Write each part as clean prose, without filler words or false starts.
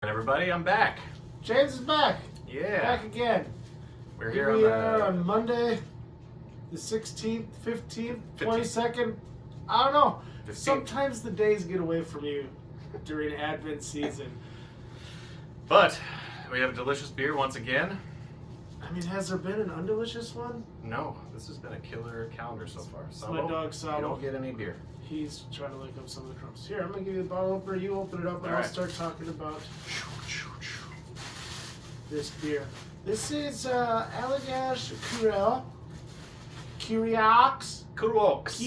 And everybody, I'm back. James is back. Yeah. Back again. We're here we on are on Monday, the 16th, 15th, 22nd. I don't know. 15th. Sometimes the days get away from you during Advent season. But we have a delicious beer once again. I mean, has there been an undelicious one? No, this has been a killer calendar so far. So my dog Sabo. You don't get any beer. He's trying to lick up some of the crumbs. Here, I'm going to give you the bottle opener. You open it up, and All I'll right. start talking about this beer. This is Allagash Kurel. Kuriox. Kirux,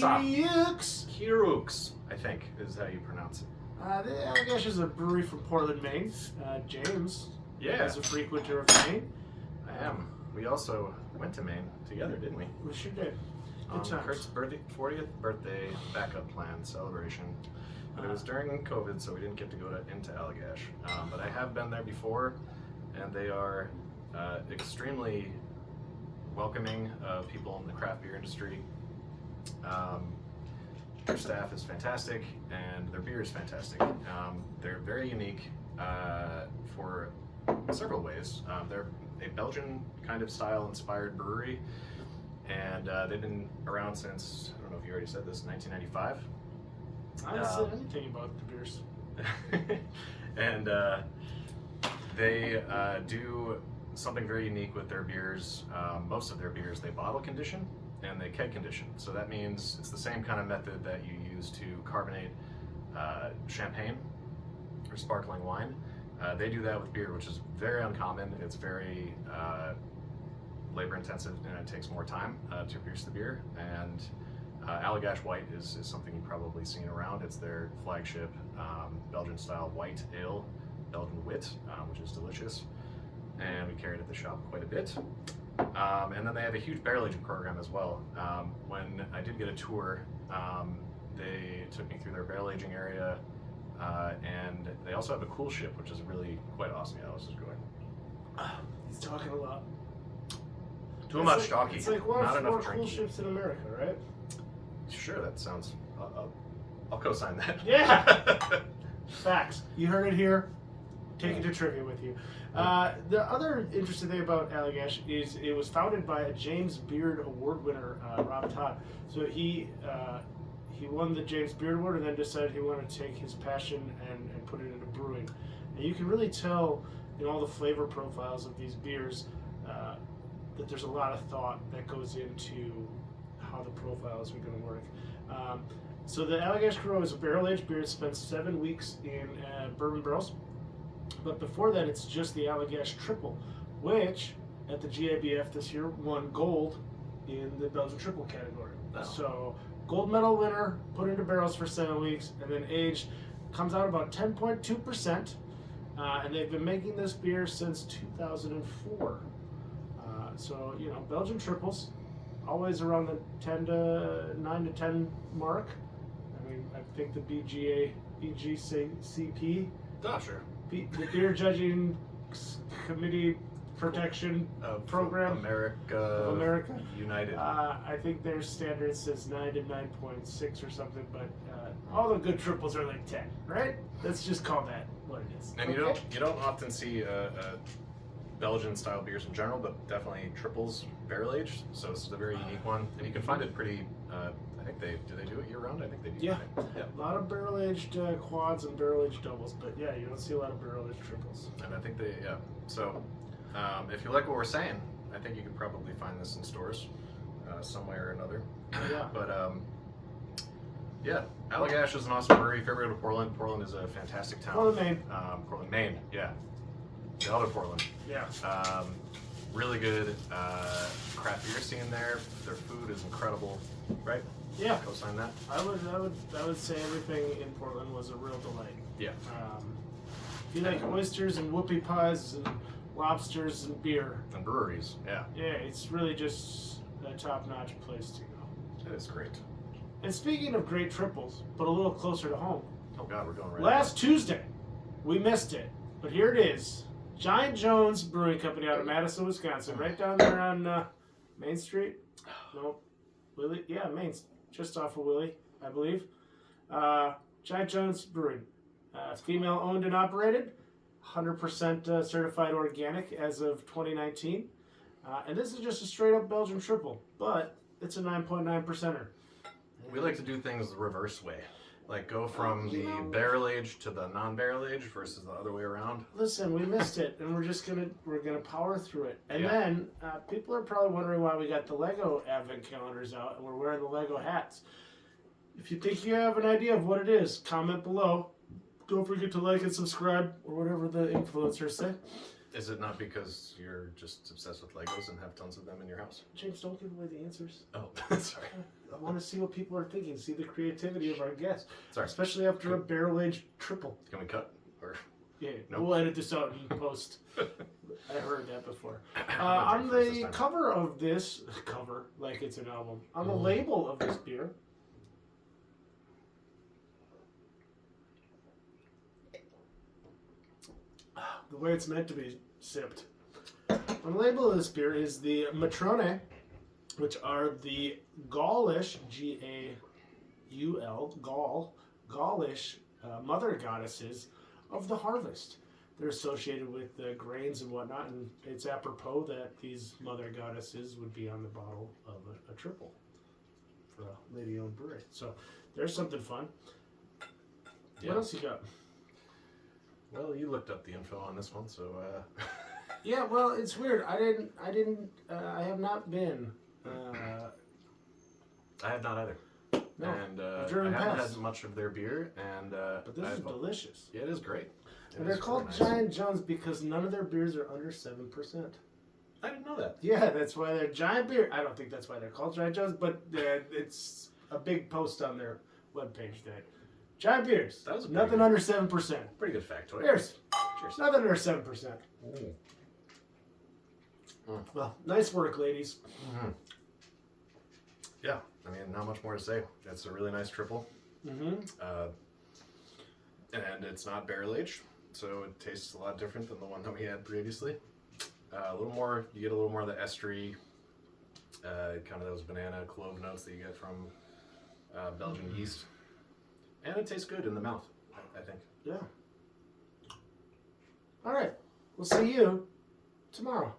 I think, is how you pronounce it. The Allagash is a brewery from Portland, Maine. James Yeah, is a frequenter of Maine. I am. We also went to Maine together, didn't we? We sure did. Good On times. Kurt's 40th birthday backup plan celebration. But it was during COVID, so we didn't get to go into Allagash. But I have been there before, and they are extremely welcoming of people in the craft beer industry. Their staff is fantastic, and their beer is fantastic. They're very unique for several ways. They're a Belgian kind of style inspired brewery, and they've been around since, I don't know if you already said this, 1995. I didn't say anything about the beers. And they do something very unique with their beers. Most of their beers they bottle condition and they keg condition. So that means it's the same kind of method that you use to carbonate champagne or sparkling wine. They do that with beer, which is very uncommon. It's very labor intensive, and it takes more time to produce the beer. And Allagash White is something you've probably seen around. It's their flagship Belgian style white ale, Belgian wit, which is delicious. And we carry it at the shop quite a bit. And then they have a huge barrel aging program as well. When I did get a tour, they took me through their barrel aging area, and they also have a cool ship, which is really quite awesome. Yeah, I was just going. He's talking a lot. Too much talking. It's like one not of enough four drinking. cool ships in America, right? Sure, that sounds. I'll co-sign that. Yeah. Facts. You heard it here. Take it to trivia with you. The other interesting thing about Allagash is it was founded by a James Beard Award winner, Rob Todd. So he won the James Beard Award and then decided he wanted to take his passion and put it into brewing. And you can really tell in all the flavor profiles of these beers that there's a lot of thought that goes into how the profiles are going to work. So the Allagash Cru is a barrel-aged beer. It spends 7 weeks in bourbon barrels. But before that, it's just the Allagash Triple, which at the GABF this year won gold in the Belgian Triple category. Oh. So gold medal winner, put into barrels for 7 weeks, and then aged, comes out about 10.2%. And they've been making this beer since 2004. So, you know, Belgian Triples, always around the 9 to 10 mark. I mean, I think the BGCP, Oh, sure. the Beer Judging Committee Protection Program America. of America. United. I think their standard says 9 to 9.6 or something, but all the good triples are like 10, right? Let's just call that what it is. And okay? you don't often see Belgian style beers in general, but definitely triples barrel aged. So this is a very unique one, and you can find it pretty. I think they do it year round. I think they do. Yeah. Yeah. A lot of barrel aged quads and barrel aged doubles, but yeah, you don't see a lot of barrel aged triples. And I think they So if you like what we're saying, I think you could probably find this in stores somewhere or another. Yeah. But yeah, Allagash is an awesome brewery. If you ever go to Portland, Portland is a fantastic town. Portland, Maine. Portland, Maine. Yeah. The other Portland. Yeah. Really good craft beer scene there. Their food is incredible, right? Yeah. Co-sign that. I would say everything in Portland was a real delight. Yeah. If you like oysters and whoopie pies and lobsters and beer, And breweries. Yeah. yeah, it's really just a top-notch place to go. It is great. And speaking of great triples, but a little closer to home, Oh God, we're going right. last Tuesday, we missed it, but here it is. Giant Jones Brewing Company out of Madison, Wisconsin, right down there on Main Street. Nope. Willie? Yeah, Main, just off of Willie, I believe. Giant Jones Brewing. Female owned and operated. 100% certified organic as of 2019. And this is just a straight up Belgian triple, but it's a 9.9 percenter. We like to do things the reverse way. Like go from you the know- barrel age to the non-barrel age versus the other way around. Listen, we missed it, and we're gonna power through it. And Yeah. then people are probably wondering why we got the Lego advent calendars out and we're wearing the Lego hats. If you think you have an idea of what it is, comment below. Don't forget to like and subscribe, or whatever the influencers say. Is it not because you're just obsessed with Legos and have tons of them in your house? James, don't give away the answers. Oh, sorry. I want to see what people are thinking, see the creativity of our guests, Sorry. especially after a barrel-aged triple. Can we cut? Or Yeah, Nope. we'll edit this out and post. I heard that before. I'm On gonna drink first this the time. cover of this, cover like it's an album, on the Mm. label of this beer, the way it's meant to be sipped. On the label of this beer is the Matrone, which are the Gaulish, G-A-U-L, Gaulish mother goddesses of the harvest. They're associated with the grains and whatnot, and it's apropos that these mother goddesses would be on the bottle of a triple for a lady-owned brewery. So there's something fun. Yeah. What else you got? Well, you looked up the info on this one, so Yeah, well, it's weird. I have not been. I have not either. No, And I've I driven haven't past. had much of their beer, and But this is I've- delicious. Yeah, it is great. It And they're is called really nice. Giant Jones because none of their beers are under 7%. I didn't know that. Yeah, that's why they're Giant Beer. I don't think that's why they're called Giant Jones, but it's a big post on their webpage that Giant Beers, That was a pretty nothing good- under 7%. Pretty good factoid. Cheers. Cheers. Nothing under 7%. Ooh. Well, nice work, ladies. Mm-hmm. Yeah, I mean, not much more to say. It's a really nice triple. Mm-hmm. And it's not barrel aged, so it tastes a lot different than the one that we had previously. A little more, you get a little more of the estery, kind of those banana clove notes that you get from Belgian yeast. And it tastes good in the mouth, I think. Yeah. All right. We'll see you tomorrow.